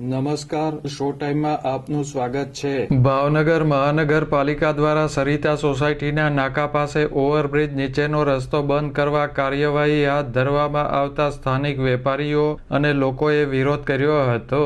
નમસ્કાર, શો ટાઈમમાં આપનું સ્વાગત છે। ભાવનગર મહાનગરપાલિકા દ્વારા સરિતા સોસાયટીના નાકા પાસે ઓવરબ્રિજ નીચેનો રસ્તો બંધ કરવા કાર્યવાહી હાથ ધરવામાં આવતા સ્થાનિક વેપારીઓ અને લોકોએ વિરોધ કર્યો હતો।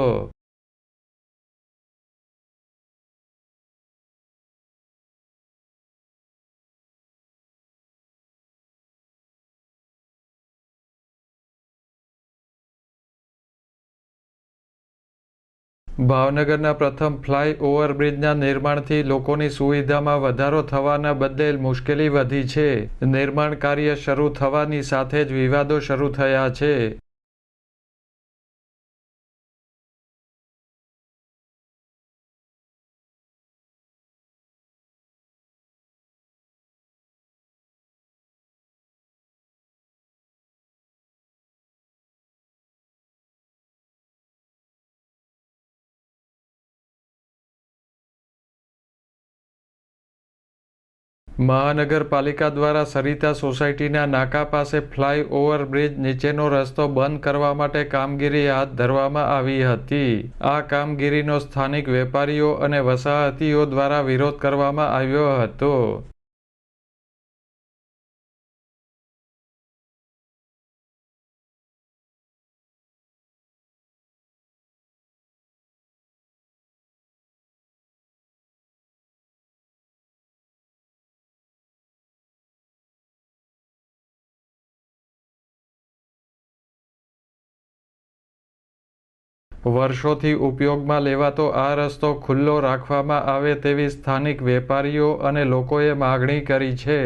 ભાવનગરના પ્રથમ ફ્લાય ઓવરબ્રિજના નિર્માણથી લોકોની સુવિધામાં વધારો થવાના બદલે મુશ્કેલી વધી છે। નિર્માણ કાર્ય શરૂ થવાની સાથે જ વિવાદો શરૂ થયા છે। મહાનગરપાલિકા દ્વારા સરિતા સોસાયટીના નાકા પાસે ફ્લાય ઓવરબ્રિજ નીચેનો રસ્તો બંધ કરવા માટે કામગીરી હાથ ધરવામાં આવી હતી। આ કામગીરીનો સ્થાનિક વેપારીઓ અને વસાહતીઓ દ્વારા વિરોધ કરવામાં આવ્યો હતો। વર્ષોથી ઉપયોગમાં લેવાતો આ રસ્તો ખુલ્લો રાખવામાં આવે તેવી સ્થાનિક વેપારીઓ અને લોકોએ માગણી કરી છે।